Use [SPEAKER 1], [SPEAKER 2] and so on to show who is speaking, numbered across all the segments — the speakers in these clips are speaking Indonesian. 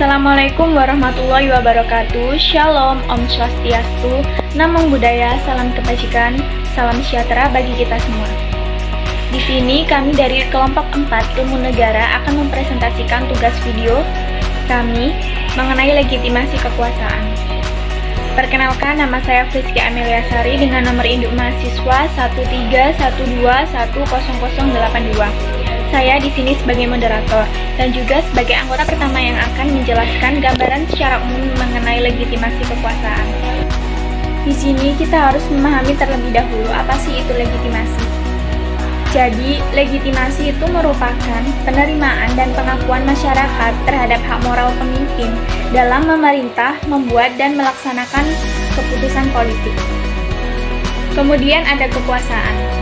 [SPEAKER 1] Assalamualaikum warahmatullahi wabarakatuh. Shalom, Om Swastiastu, Namo Buddhaya, salam kebajikan, salam sejahtera bagi kita semua. Di sini kami dari kelompok 4 Ilmu Negara akan mempresentasikan tugas video kami mengenai legitimasi kekuasaan. Perkenalkan, nama saya Friski Amelia Sari dengan nomor induk mahasiswa 131210082. Saya di sini sebagai moderator dan juga sebagai anggota pertama yang akan menjelaskan gambaran secara umum mengenai legitimasi kekuasaan. Di sini kita harus memahami terlebih dahulu apa sih itu legitimasi. Jadi, legitimasi itu merupakan penerimaan dan pengakuan masyarakat terhadap hak moral pemimpin dalam memerintah, membuat, dan melaksanakan keputusan politik. Kemudian ada kekuasaan.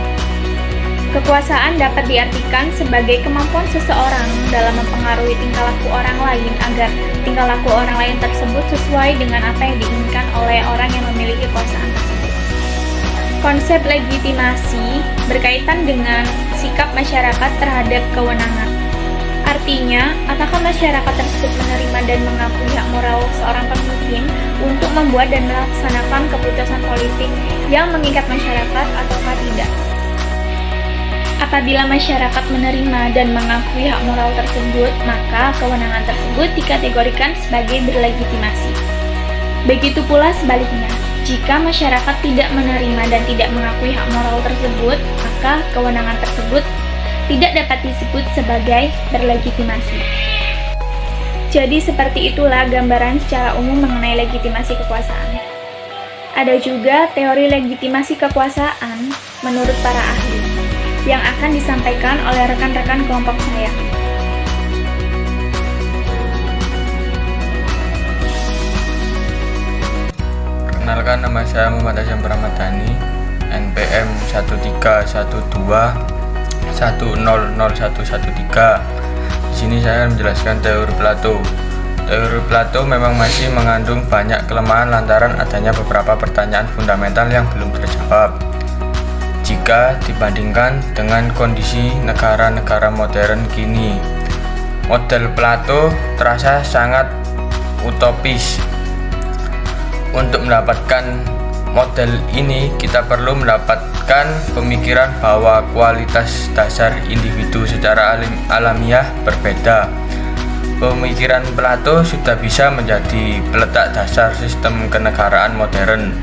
[SPEAKER 1] Kekuasaan dapat diartikan sebagai kemampuan seseorang dalam mempengaruhi tingkah laku orang lain agar tingkah laku orang lain tersebut sesuai dengan apa yang diinginkan oleh orang yang memiliki kekuasaan tersebut. Konsep legitimasi berkaitan dengan sikap masyarakat terhadap kewenangan. Artinya, apakah masyarakat tersebut menerima dan mengakui hak moral seorang pemimpin untuk membuat dan melaksanakan keputusan politik yang mengikat masyarakat ataukah tidak? Apabila masyarakat menerima dan mengakui hak moral tersebut, maka kewenangan tersebut dikategorikan sebagai berlegitimasi. Begitu pula sebaliknya, jika masyarakat tidak menerima dan tidak mengakui hak moral tersebut, maka kewenangan tersebut tidak dapat disebut sebagai berlegitimasi. Jadi seperti itulah gambaran secara umum mengenai legitimasi kekuasaan. Ada juga teori legitimasi kekuasaan menurut para ahli yang akan disampaikan oleh rekan-rekan kelompok saya.
[SPEAKER 2] Perkenalkan, nama saya Muhammad Hasyam Pramadhani, NPM 131010113. Di sini saya akan menjelaskan teori Plato. Teori Plato memang masih mengandung banyak kelemahan lantaran adanya beberapa pertanyaan fundamental yang belum terjawab jika dibandingkan dengan kondisi negara-negara modern kini. Model Plato terasa sangat utopis. Untuk mendapatkan model ini, kita perlu mendapatkan pemikiran bahwa kualitas dasar individu secara alamiah berbeda. Pemikiran Plato sudah bisa menjadi peletak dasar sistem kenegaraan modern.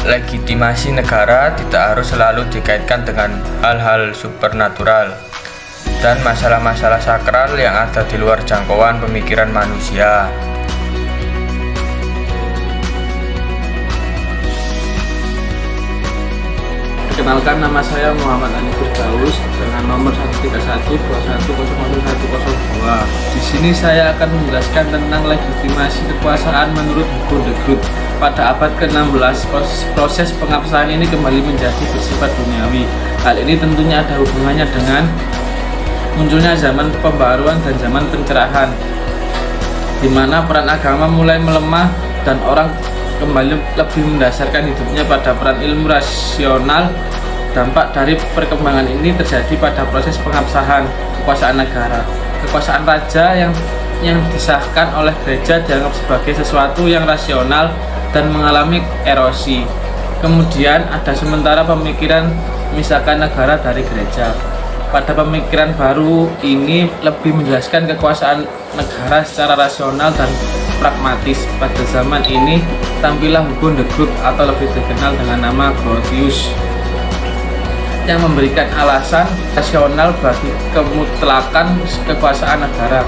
[SPEAKER 2] Legitimasi negara tidak harus selalu dikaitkan dengan hal-hal supernatural dan masalah-masalah sakral yang ada di luar jangkauan pemikiran manusia.
[SPEAKER 3] Perkenalkan, nama saya Muhammad Ani Firdaus dengan nomor 13121000102. Di sini saya akan menjelaskan tentang legitimasi kekuasaan menurut Hugo de Groot. Pada abad ke-16, proses pengabsahan ini kembali menjadi bersifat duniawi. Hal ini tentunya ada hubungannya dengan munculnya zaman pembaruan dan zaman pencerahan, di mana peran agama mulai melemah dan orang kembali lebih mendasarkan hidupnya pada peran ilmu rasional. Dampak dari perkembangan ini terjadi pada proses pengabsahan kekuasaan negara. Kekuasaan raja yang disahkan oleh gereja dianggap sebagai sesuatu yang rasional dan mengalami erosi. Kemudian ada sementara pemikiran memisahkan negara dari gereja. Pada pemikiran baru ini lebih menjelaskan kekuasaan negara secara rasional dan pragmatis. Pada zaman ini tampillah Hugo de Groot atau lebih dikenal dengan nama Grotius yang memberikan alasan rasional bagi kemutlakan kekuasaan negara.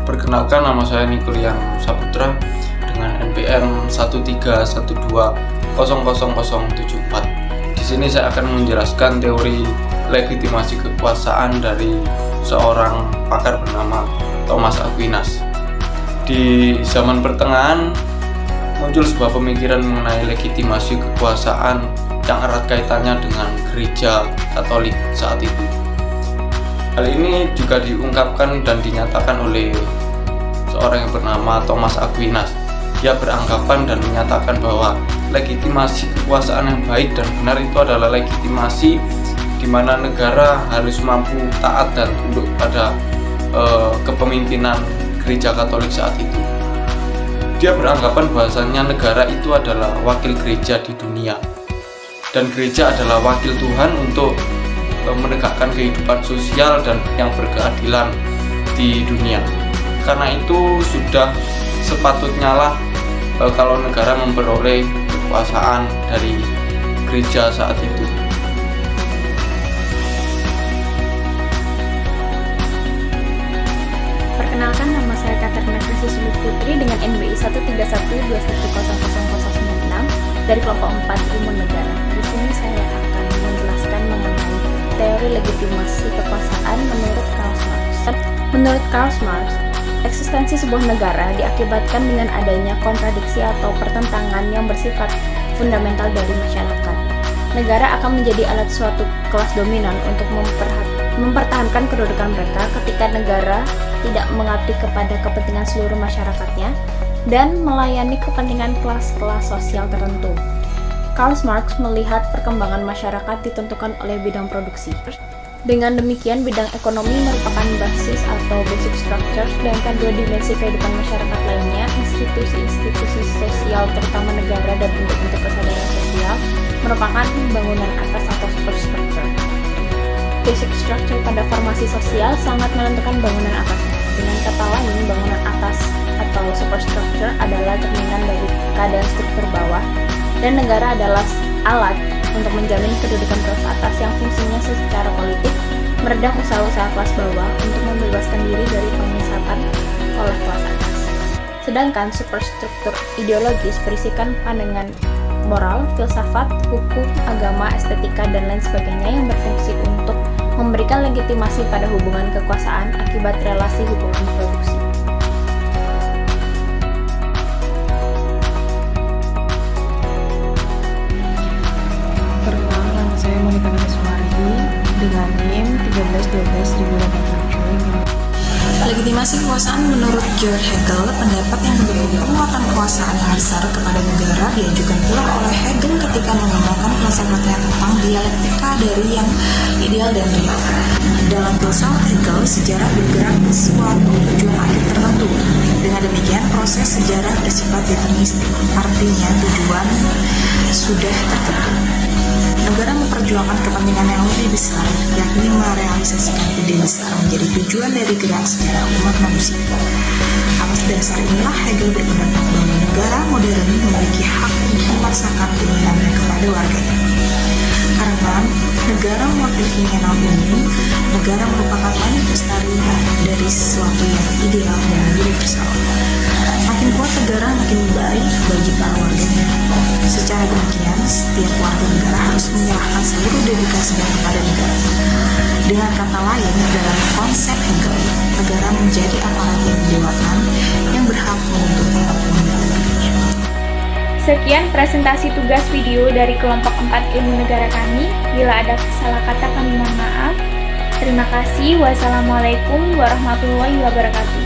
[SPEAKER 4] Perkenalkan, nama saya Nikulian Saputra dengan NPM 131200074. Di sini saya akan menjelaskan teori legitimasi kekuasaan dari seorang pakar bernama Thomas Aquinas. Di zaman pertengahan muncul sebuah pemikiran mengenai legitimasi kekuasaan yang erat kaitannya dengan gereja Katolik saat itu. Hal ini juga diungkapkan dan dinyatakan oleh seorang yang bernama Thomas Aquinas. Dia beranggapan dan menyatakan bahwa legitimasi kekuasaan yang baik dan benar itu adalah legitimasi di mana negara harus mampu taat dan tunduk pada kepemimpinan Gereja Katolik saat itu. Dia beranggapan bahwasannya negara itu adalah wakil gereja di dunia, dan gereja adalah wakil Tuhan untuk menegakkan kehidupan sosial dan yang berkeadilan di dunia. Karena itu sudah sepatutnya lah kalau negara memperoleh kekuasaan dari gereja saat itu.
[SPEAKER 1] Perkenalkan, nama saya Katerina Krisisulu Putri dengan NBI 13121000096 dari kelompok 4 Ilmu Negara. Di sini saya akan menjelaskan mengenai teori legitimasi kekuasaan menurut Karl Marx. Menurut Karl Marx, eksistensi sebuah negara diakibatkan dengan adanya kontradiksi atau pertentangan yang bersifat fundamental dari masyarakat. Negara akan menjadi alat suatu kelas dominan untuk mempertahankan kedudukan mereka ketika negara tidak mengabdi kepada kepentingan seluruh masyarakatnya dan melayani kepentingan kelas-kelas sosial tertentu. Karl Marx melihat perkembangan masyarakat ditentukan oleh bidang produksi. Dengan demikian, bidang ekonomi merupakan basis atau basic structure, sedangkan dua dimensi kehidupan masyarakat lainnya, institusi-institusi sosial terutama negara dan bentuk-bentuk kesadaran sosial, merupakan bangunan atas atau superstructure. Basic structure pada formasi sosial sangat menentukan bangunan atasnya. Dengan kata lain, bangunan atas atau superstructure adalah cerminan dari keadaan struktur bawah, dan negara adalah alat untuk menjamin kedudukan kelas atas yang fungsinya secara politik meredam usaha-usaha kelas bawah untuk membebaskan diri dari pengisapan oleh kelas atas. Sedangkan superstruktur ideologis berisikan pandangan moral, filsafat, hukum, agama, estetika, dan lain sebagainya yang berfungsi untuk memberikan legitimasi pada hubungan kekuasaan akibat relasi hubungan produksi.
[SPEAKER 5] Perkenalkan, saya Monika Nagaswari dengan NIM 1312-2087.
[SPEAKER 6] Legitimasi kekuasaan menurut Georg Hegel, pendapat yang mendukung penguatan kekuasaan yang besar kepada negara diajukan pula oleh Hegel ketika mengembangkan filsafatnya tentang dialektika dari yang ideal dan real. Dalam filsafat Hegel, sejarah bergerak ke suatu tujuan akhir tertentu. Dengan demikian, proses sejarah bersifat deterministik, artinya tujuan sudah tertentu. Negara memperjuangkan kepentingan yang lebih besar, yakni merealisasikan ide besar menjadi tujuan dari gerak sejarah umat manusia. Atas dasar inilah Hegel berpendapat bahwa negara modern memiliki hak untuk memaksakan keinginannya kepada warganya. Karena negara mewakili keinginan umum, negara merupakan manifestasi dari sesuatu yang ideal dan universal. Makin kuat negara, makin baik bagi para warganya. Secara demikian, setiap warga negara harus menyerahkan seluruh dedikasinya kepada negara. Dengan kata lain, dalam konsep Hegel, negara menjadi aparat yang mendewakan yang berhak menuntut apapun dari warganya.
[SPEAKER 1] Sekian presentasi tugas video dari kelompok 4 Ilmu Negara kami. Bila ada salah kata kami mohon maaf. Terima kasih. Wassalamualaikum warahmatullahi wabarakatuh.